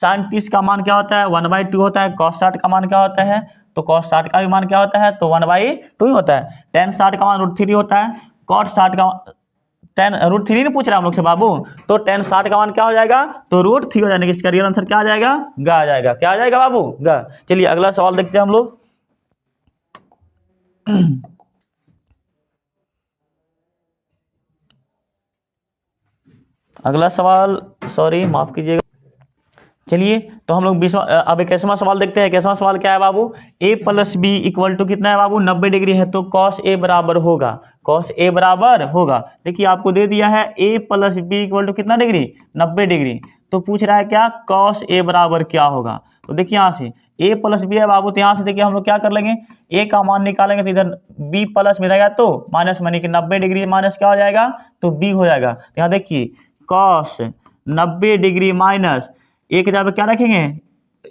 Speaker 1: साइन 30 का मान क्या होता है, 1/2 होता है। cos 60 का मान क्या होता है, तो cos 60 का भी मान क्या होता है, तो 1/2 ही होता है। tan 60 का मान √3 होता है। cot 60 का tan √3 नहीं पूछ रहा हम लोग से बाबू, तो tan 60 का मान क्या हो जाएगा, तो √3 हो जाएगा। इसका रियल आंसर क्या आ जाएगा, ग आ जाएगा। क्या आ जाएगा बाबू, ग। चलिए अगला सवाल देखते हैं हम लोग। अगला सवाल, सॉरी माफ कीजिएगा। चलिए तो हम लोग 20वां अब 21वां सवाल देखते हैं। 21वां सवाल क्या है बाबू, a + b = कितना है बाबू, 90 डिग्री है। तो cos a बराबर होगा, cos a बराबर होगा। देखिए आपको दे दिया है a + b = कितना डिग्री, 90 डिग्री। तो पूछ रहा है क्या, कॉस ए बराबर क्या होगा। तो देखिए यहाँ से a प्लस बी है बाबू, तो यहाँ से देखिए हम लोग क्या कर लेंगे, a का मान निकालेंगे तो इधर b प्लस में रहेगा तो माइनस, मानी कि 90 डिग्री माइनस क्या हो जाएगा, तो b हो जाएगा। तो यहाँ देखिए कॉस 90 डिग्री माइनस, एक जगह पे क्या रखेंगे,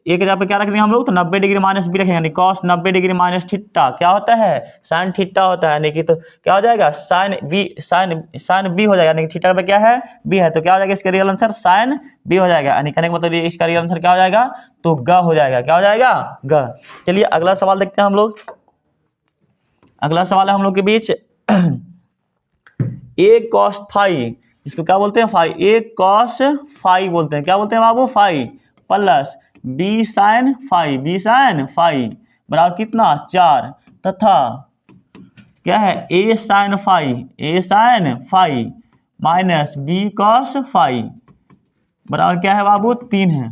Speaker 1: एक जगह पे क्या रख देंगे हम लोग, तो 90 डिग्री माइनस बी रखेंगे, यानी कॉस 90 डिग्री माइनस थीटा क्या होता है, साइन थीटा होता है। यानी कि तो क्या हो जाएगा, साइन बी हो जाएगा, यानी कि थीटा पे क्या है, बी है, तो क्या हो जाएगा इसका रियल आंसर साइन बी हो जाएगा। यानी कहने का मतलब इसका रियल आंसर क्या हो जाएगा, तो ग हो जाएगा। क्या हो जाएगा, ग। चलिए अगला सवाल देखते हैं हम लोग। अगला सवाल है हम लोग के बीच ए कॉस फाई, इसको क्या बोलते हैं, फाई, ए कॉस फाई बोलते हैं, क्या बोलते हैं बाबू, phi, plus B sine phi, B sine phi बराबर कितना 4, तथा क्या है A sine phi minus B cos phi बराबर क्या है बाबू 3 है।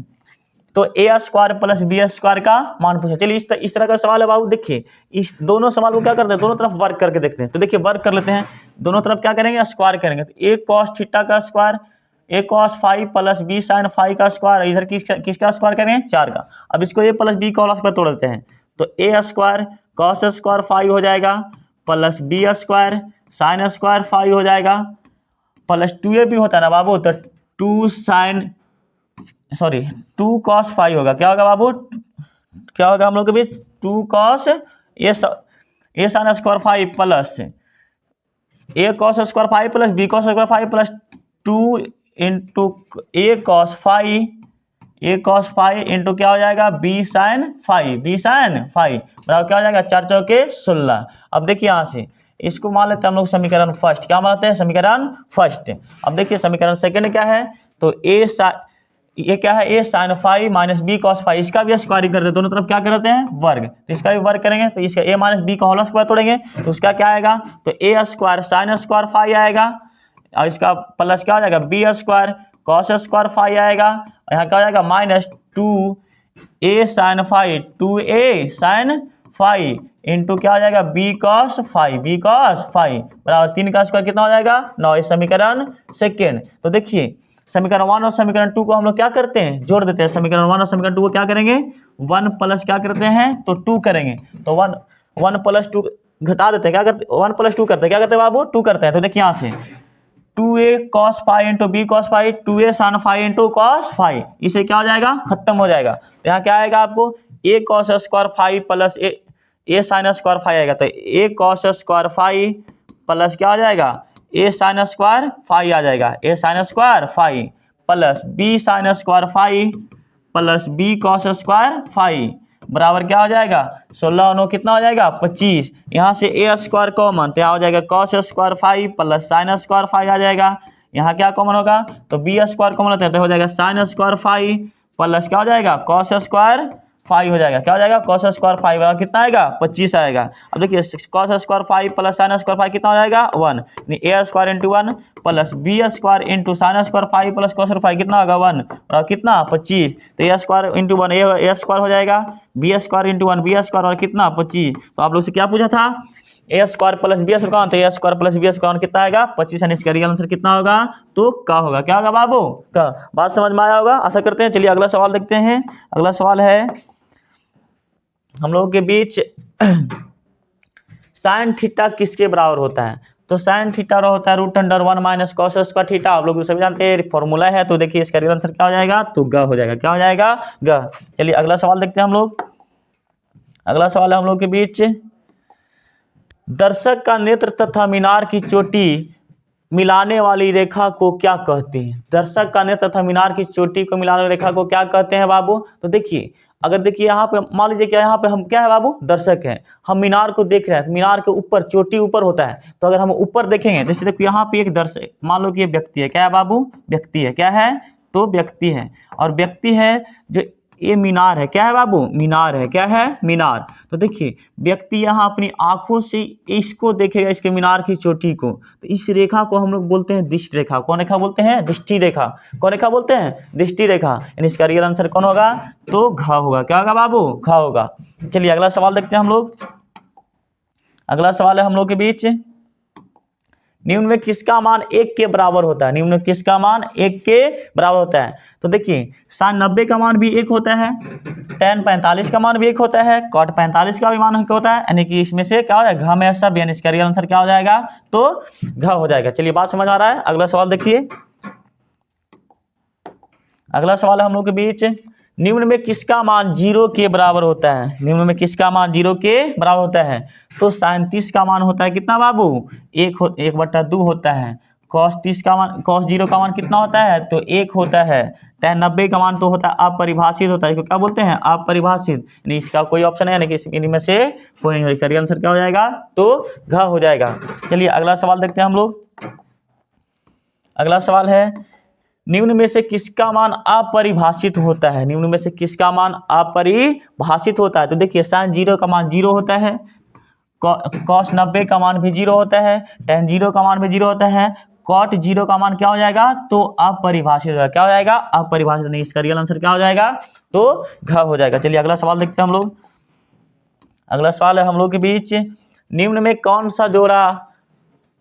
Speaker 1: तो A square plus B square का मान पूछा। चलिए इस तरह का सवाल है बाबू। देखिए इस दोनों सवाल को क्या करते हैं, दोनों तरफ वर्क करके देखते हैं। तो देखिए वर्क कर लेते हैं, दोनों तरफ क्या करेंगे, स्क्वायर करेंगे। तो ए कॉस थीटा का square, A cos phi plus B sine phi का स्क्वायर, इधर किसका स्क्वायर करेंगे, 4 का। अब इसको ए प्लस बी का होल स्क्वायर तोड़ देते हैं, तो A square cos square phi हो जाएगा plus B square sine square phi हो जाएगा, प्लस 2a भी होता है ना बाबू, तो 2 कॉस फाई होगा। क्या होगा बाबू, क्या होगा हम लोग के बीच, 2 cos A sine square phi plus A cos square phi plus B cos square phi plus 2 into A cos phi into क्या हो जाएगा, बी साइन फाई बराबर क्या हो जाएगा 4 चौके 16। अब देखिए यहाँ से इसको मान लेते हैं हम लोग समीकरण फर्स्ट, क्या मानते हैं, समीकरण फर्स्ट। अब देखिए समीकरण सेकंड क्या है, तो ये क्या है, A sine phi minus B cos phi, इसका भी स्क्वायरिंग करते हैं, दोनों तरफ क्या करते हैं वर्ग, तो इसका भी वर्ग करेंगे। तो इसका ए माइनस बी का होल स्क्वायर तोड़ेंगे तो उसका क्या आएगा, तो A square sine square phi आएगा, और इसका प्लस क्या हो जाएगा B square cos square phi आएगा, और यहाँ क्या हो जाएगा minus 2a sine phi 2a sine phi into क्या हो जाएगा बी कॉस फाई बराबर 3 का स्क्वायर कितना हो जाएगा 9। समीकरण सेकेंड। तो देखिए समीकरण 1 और समीकरण 2 को हम लोग क्या करते हैं, जोड़ देते हैं। समीकरण 1 और समीकरण 2 को क्या करेंगे, 1 प्लस क्या करते हैं, तो 2 करेंगे। तो 1 प्लस 2 घटा देते हैं, क्या करते हैं 1 प्लस 2 करते हैं, क्या करते हैं बाबू 2 करते हैं। तो देखिए यहाँ से 2a cos phi into B cos phi 2a sine phi into cos phi, इसे क्या हो जाएगा, खत्म हो जाएगा। तो यहाँ क्या आएगा आपको a cos square phi plus A sine square phi आएगा, तो a cos square phi plus क्या हो जाएगा ए साइन स्क्वायर फाई आ जाएगा, A sine square phi plus B sine square phi plus B cos square phi बराबर क्या हो जाएगा 16 और 9 कितना हो जाएगा 25। यहाँ से ए स्क्वायर कॉमन, तो यहाँ हो जाएगा cos square phi plus sine square phi आ जाएगा। यहाँ क्या कॉमन होगा, तो बी स्क्वायर कॉमन होता है, तो हो जाएगा साइन स्क्वायर फाई प्लस क्या हो जाएगा कॉस स्क्वायर फाई हो जाएगा, क्या हो जाएगा कॉस स्क्वायर फाई बराबर कितना आएगा 25 आएगा। अब देखिए cos square phi plus sine square phi कितना हो जाएगा 1, यानी A square into 1 plus B square into sine square phi plus cos square phi कितना होगा 1 और कितना 25। तो A square into 1 A square हो जाएगा, B square into 1 B square और कितना 25। तो आप लोग से क्या पूछा था, ए स्क्वायर प्लस बी स्क्वायर, तो A square plus B square कितना आएगा 25, यानी इसका रियल आंसर कितना होगा, तो का होगा, क्या होगा बाबू का। बात समझ में आया होगा, आशा करते हैं। चलिए अगला सवाल देखते हैं। अगला सवाल है हम लोगों के बीच साइन थीटा किसके बराबर होता है। तो साइन थीटा होता है √1 माइनस कॉस स्क्वायर थीटा, आप लोग सभी जानते हैं फॉर्मूला है। तो देखिए इसका रियल आंसर क्या हो जाएगा, तो ग हो जाएगा, क्या हो जाएगा ग। चलिए अगला सवाल देखते हैं हम लोग। अगला सवाल है हम लोग के बीच, दर्शक का नेत्र तथा मीनार की चोटी मिलाने वाली रेखा को क्या कहते हैं। दर्शक का नेत्र तथा मीनार की चोटी को मिलाने वाली रेखा को क्या कहते हैं बाबू। तो देखिए अगर देखिए यहाँ पे मान लीजिए क्या यहाँ पे हम क्या है बाबू दर्शक हैं, हम मीनार को देख रहे हैं, तो मीनार के ऊपर चोटी ऊपर होता है, तो अगर हम ऊपर देखेंगे जैसे देखो यहाँ पे एक दर्शक, मान लो कि ये व्यक्ति है, क्या है बाबू व्यक्ति है, क्या है तो व्यक्ति है, और व्यक्ति है जो ये मीनार है, क्या है बाबू मीनार है, क्या है मीनार। तो देखिए व्यक्ति यहाँ अपनी आंखों से इसको देखेगा, इसके मीनार की चोटी को, तो इस रेखा को हम लोग बोलते हैं दृष्टि रेखा। कौन रेखा बोलते हैं, दृष्टि रेखा। कौन रेखा बोलते हैं, दृष्टि रेखा। यानी इसका रियल आंसर कौन होगा, तो घ होगा, क्या होगा बाबू घ होगा। चलिए अगला सवाल देखते हैं हम लोग। अगला सवाल है हम लोग के बीच, निम्न में किसका मान 1 के बराबर होता है, निम्न में किसका मान 1 के बराबर होता है। तो देखिए sin 90 का मान भी 1 होता है, tan 45 का मान भी 1 होता है, cot 45 का भी मान 1 होता है, यानी कि इसमें से क्या हो जाएगा, घ में सब, यानी इसका रियल आंसर क्या हो जाएगा, तो घ हो जाएगा। चलिए बात समझ आ रहा है। अगला सवाल देखिए, अगला सवाल है हम लोग के बीच, निम्न में किसका मान 0 के बराबर होता है, निम्न में किसका मान 0 के बराबर होता है। तो sin 30 का मान होता है कितना बाबू, 1/2 होता है। cos 30 का मान, cos 0 का मान कितना होता है, तो 1 होता है। tan 90 का मान तो होता है अपरिभाषित होता है, इसको क्या बोलते हैं, अपरिभाषित, यानी इसका कोई ऑप्शन है, यानी कि इनमें से कोई नहीं, इसका आंसर क्या हो जाएगा, तो घ हो जाएगा। चलिए अगला सवाल देखते हैं हम लोग। अगला सवाल है, निम्न में से किसका मान अपरिभाषित होता है, निम्न में से किसका मान अपरिभाषित होता है। तो देखिए sin 0 का मान 0 होता है, cos 90 का मान भी 0 होता है, tan 0 का मान भी 0 होता है, cot 0 का मान क्या हो जाएगा, तो अपरिभाषित हो जाएगा, क्या हो जाएगा, अपरिभाषित, नहीं, इसका रियल आंसर क्या हो जाएगा, तो घ हो जाएगा। चलिए अगला सवाल देखते हैं हम लोग। अगला सवाल है हम लोग के बीच, निम्न में कौन सा जोड़ा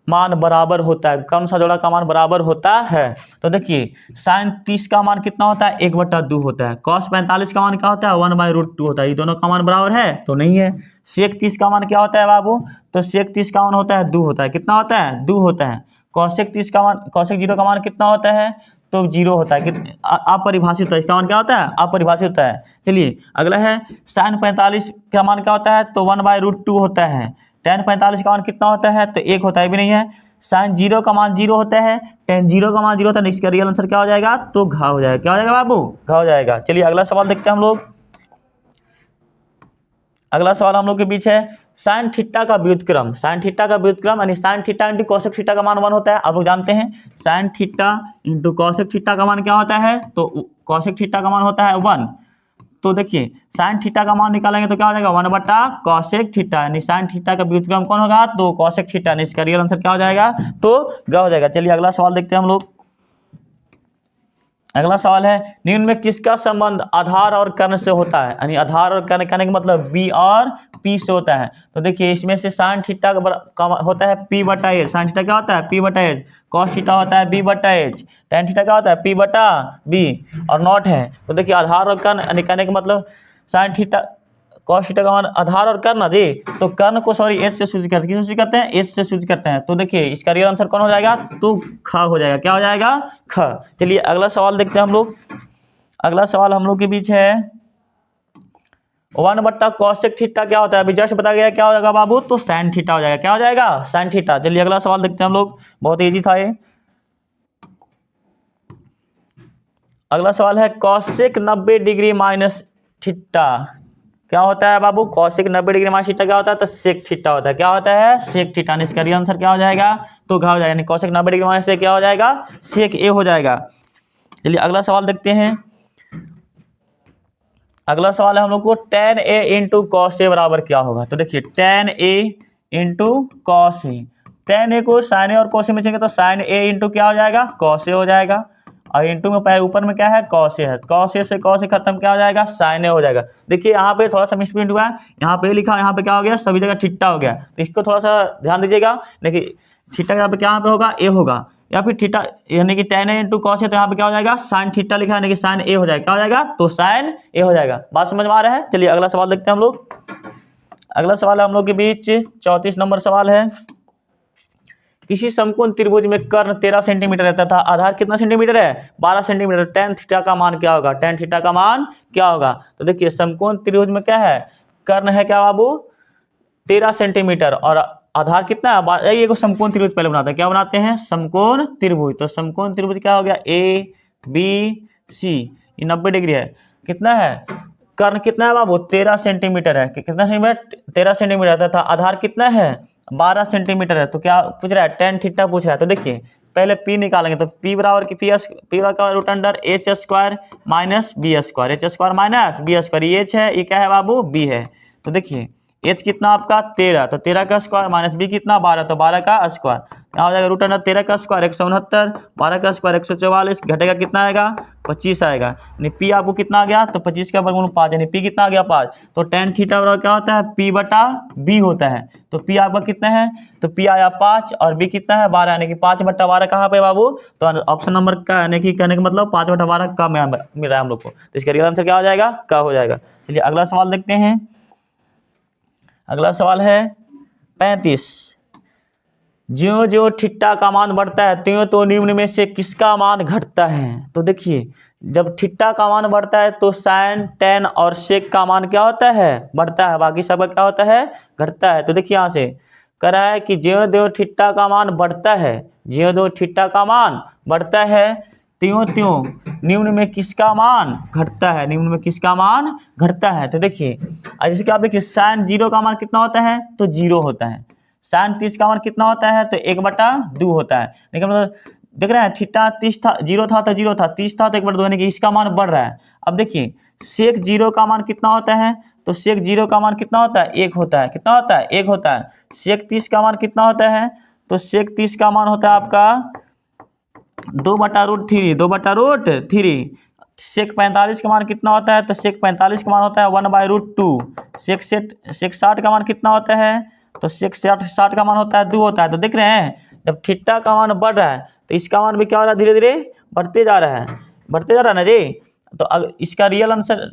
Speaker 1: मान बराबर होता है, कौन सा जोड़ा का मान बराबर होता है। तो देखिए sin 30 का मान कितना होता है, 1/2 होता है। cos 45 का मान क्या होता है, 1/√2 होता है। ये दोनों का मान बराबर है, तो नहीं है। sec 30 का मान क्या होता है बाबू, तो sec 30 का मान होता है 2 होता है, कितना होता है, 2 होता है। cosec 30 का मान, cosec 0 का मान कितना होता है, तो 0 होता है, अपरिभाषित होता है, इसका मान क्या होता है, अपरिभाषित होता है। चलिए अगला है, sin 45 का मान क्या होता है, तो 1/√2 होता है। tan 45 का मान कितना होता है, तो 1 होता है, भी नहीं है। sin 0 का मान 0 होता है, tan 0 का मान 0 होता है, इसका रियल आंसर क्या हो जाएगा, तो घ हो जाएगा, क्या हो जाएगा बाबू, घ हो जाएगा। चलिए अगला सवाल देखते हैं हम लोग। अगला सवाल हम लोग के बीच है, sin थीटा का व्युत्क्रम, sin थीटा का व्युत्क्रम यानी sin theta into cosec theta का मान 1 होता है। आप लोग जानते हैं sin theta into cosec theta का मान क्या होता है, तो cosec थीटा का मान होता है 1। तो देखिए sin थीटा का मान निकालेंगे तो क्या हो जाएगा, 1/cosec थीटा, यानी sin थीटा का व्युत्क्रम कौन होगा, तो cosec थीटा, यानी इसका रियल आंसर क्या हो जाएगा, तो ग हो जाएगा। चलिए अगला सवाल देखते हैं हम लोग। अगला सवाल है, निम्न में किसका संबंध आधार और कर्ण से होता है, यानी आधार और कर्ण कहने का मतलब b और p से होता है। तो देखिए इसमें से sin थीटा का होता है p/h, sin थीटा क्या होता है, p/h, cos थीटा होता है b/h, tan थीटा क्या होता है p/b, और नॉट है। तो देखिए आधार और कर्ण यानी कहने का मतलब sin थीटा cos थीटा का मान आधार और कर्ण जी, तो कर्ण को सॉरी h से सूचित करते हैं, किससे सूचित करते हैं, h से सूचित करते हैं। तो देखिए इसका रियल आंसर कौन हो जाएगा, तो ख हो जाएगा, क्या हो जाएगा, ख। चलिए अगला सवाल देखते हैं हम लोग। अगला सवाल हम लोग के बीच है, 1/cosec थीटा क्या होता है, अभी जस्ट बताया गया, क्या हो जाएगा बाबू, तो sin थीटा हो जाएगा, क्या हो जाएगा, sin थीटा। चलिए अगला सवाल देखते हैं हम लोग, बहुत ईजी था ये। अगला सवाल है, cosec 90 डिग्री माइनस थीटा क्या होता है बाबू, cosec 90 डिग्री माइनस थीटा क्या होता है, तो sec थीटा होता है, क्या होता है, sec थीटा। इसका रियल आंसर क्या हो जाएगा, तो घ हो जाएगा, यानी cosec 90 डिग्री माइनस से क्या हो जाएगा, sec a हो जाएगा। चलिए अगला सवाल देखते हैं। अगला सवाल है हम लोग को, tan a into cos a बराबर क्या होगा। तो देखिए tan a into cos a, tan a को sin a और cos a में चलेंगे तो sin a इंटू क्या हो जाएगा, cos a हो जाएगा, और इंटू में पहले ऊपर में क्या है, cos a है, cos a से cos a खत्म क्या हो जाएगा, sin a हो जाएगा। देखिए यहाँ पे थोड़ा सा मिसप्रिंट हुआ है, यहाँ पे लिखा, यहाँ पे क्या हो गया, सभी जगह थीटा हो गया, तो इसको थोड़ा सा ध्यान दीजिएगा। देखिए थीटा यहाँ पे क्या पे होगा, a होगा, या फिर थीटा यानी कि tan a into cos a, तो यहाँ पे क्या हो जाएगा, sin थीटा लिखा है, यानी कि sin a हो जाएगा, क्या हो जाएगा, तो sin a हो जाएगा। बात समझ में आ रहा है। चलिए अगला सवाल देखते हैं हम लोग। अगला सवाल है हम लोग के बीच 34 नंबर सवाल है, किसी समकोण त्रिभुज में कर्ण 13 सेंटीमीटर रहता था, आधार कितना सेंटीमीटर है, 12 सेंटीमीटर, tan थीटा का मान क्या होगा, tan थीटा का मान क्या होगा। तो देखिए समकोण त्रिभुज में क्या है, कर्ण है क्या बाबू, 13 सेंटीमीटर, और आधार कितना है, ये समकोण त्रिभुज पहले बनाते हैं, क्या बनाते हैं, समकोण त्रिभुज। तो समकोण त्रिभुज क्या हो गया, ए बी सी, ये 90 डिग्री है, कितना है, कर्ण कितना है बाबू, 13 सेंटीमीटर है, कितना सेंटीमीटर, 13 सेंटीमीटर था, आधार कितना है, 12 सेंटीमीटर है। तो क्या पूछ रहा है, tan थीटा पूछ रहा है। तो देखिए पहले p निकालेंगे, तो p बराबर की p का root under h square minus B square, h square minus B square, ये h है, ये क्या है बाबू, b है। तो देखिए h कितना आपका 13, तो 13 का स्क्वायर माइनस b कितना 12, तो 12 का स्क्वायर, यहाँ हो जाएगा रूट अंडर 13 का स्क्वायर 169, 12 का स्क्वायर 144, घटेगा कितना आएगा 25 आएगा, यानी पी आपको कितना आ गया, तो 25 का वर्गमूल 5, यानी पी कितना आ गया 5। तो tan थीटा बराबर क्या होता है, पी बटा बी होता है। तो पी आपका कितना है, तो पी आया 5 और बी कितना है 12, यानी कि 5 बटा 12 कहाँ पे बाबू, तो ऑप्शन नंबर का, यानी कि कहने का मतलब 5 बटा 12 का मिल रहा है हम लोग को। तो इसका रियल आंसर क्या हो जाएगा, का हो जाएगा। चलिए अगला सवाल देखते हैं। अगला सवाल है 35। ज्यों ज्यों थीटा का मान बढ़ता है त्यों तो निम्न में से किसका मान घटता है। तो देखिए जब थीटा का मान बढ़ता है तो साइन टेन और सेक का मान क्या होता है, बढ़ता है, बाकी सब क्या होता है, घटता है। तो देखिए यहाँ से कह रहा है कि ज्यों ज्यों थीटा का मान बढ़ता है, ज्यों ज्यों थीटा का मान बढ़ता है त्यों त्यों निम्न में किसका मान घटता है, निम्न में किसका मान घटता है। तो देखिए जैसे कि आप देखिए साइन 0 का मान कितना होता है, तो 0 होता है। साइन 30 का मान कितना होता है, तो 1/2 होता है। लेकिन मतलब देख रहे हैं थीटा 30 था, 0 था तो 0 था, 30 था तो 1/2, यानी कि इसका मान बढ़ रहा है। अब देखिए सेक 0 का मान कितना होता है, तो सेक 0 का मान कितना होता है, 1 होता है। कितना होता है, 1 होता है। सेक 30 का मान कितना होता है, तो सेक 30 का मान होता है आपका 2/√3, 2/√3। सेक 45 का मान कितना होता है, तो सेक 45 का मान होता है 1/√2। सेक 60 का मान कितना होता है, तो सेक 60 का मान होता है 2 होता है। तो देख रहे हैं जब थीटा का मान बढ़ रहा है तो इसका मान भी क्या हो रहा है, धीरे धीरे बढ़ते जा रहा है, बढ़ते जा रहा है ना जी। तो इसका रियल आंसर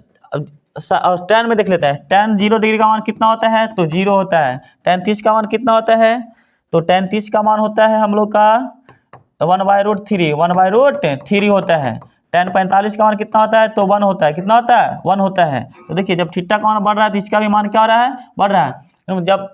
Speaker 1: tan में देख लेते हैं। tan 0 डिग्री का मान कितना होता है, तो 0 होता है। tan 30 का मान कितना होता है, तो tan 30 का मान होता है हम लोग का 1/√3 होता है। tan 45 का मान कितना होता है, तो 1 होता है। कितना होता है, 1 होता है। तो देखिए जब थीटा का मान बढ़ रहा है तो इसका भी मान क्या हो रहा है, बढ़ रहा है। जब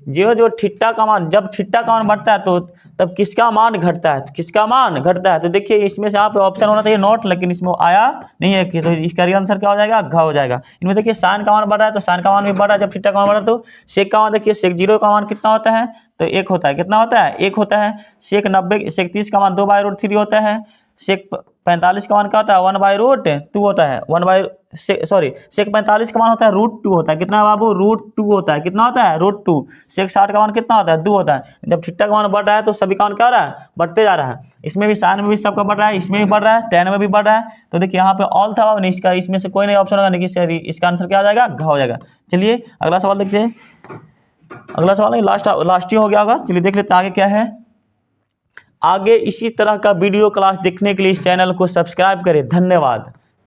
Speaker 1: जो थीटा का मान, जब थीटा का मान बढ़ता है तो तब किसका मान घटता है, किसका मान घटता है। तो देखिए इसमें से यहाँ पे ऑप्शन होना चाहिए नॉट, लेकिन इसमें आया नहीं है कि, तो इसका रियल आंसर क्या हो जाएगा, घ हो जाएगा। इनमें देखिए साइन का मान बढ़ रहा है तो साइन का मान भी बढ़ रहा है जब थीटा का मान बढ़ रहा है। तो सेक का मान देखिए, सेक 0 का मान कितना होता है, तो 1 होता है। कितना होता है, 1 होता है। सेक 30 का मान 2/√3 होता है। सेक 45 का मान क्या होता है, 1/√2 होता है। सेक 45 का मान होता है √2 होता है। कितना बाबू, √2 होता है। कितना होता है, √2। सेक 60 का मान कितना होता है, 2 होता है। जब थीटा का मान बढ़ रहा है तो सभी का मान क्या हो रहा है, बढ़ते जा रहा है। इसमें भी साइन में भी सबका बढ़ रहा है, इसमें भी बढ़ रहा है, tan में भी बढ़ रहा है। तो देखिए यहाँ पे ऑल था, इसका इसमें से कोई नहीं ऑप्शन होगा, नहीं इसका आंसर क्या आ जाएगा, घ हो जाएगा। चलिए अगला सवाल देखते हैं। अगला सवाल नहीं, लास्ट ही हो गया होगा। चलिए देख लेते हैं आगे क्या है। आगे इसी तरह का वीडियो क्लास देखने के लिए इस चैनल को सब्सक्राइब करें। धन्यवाद।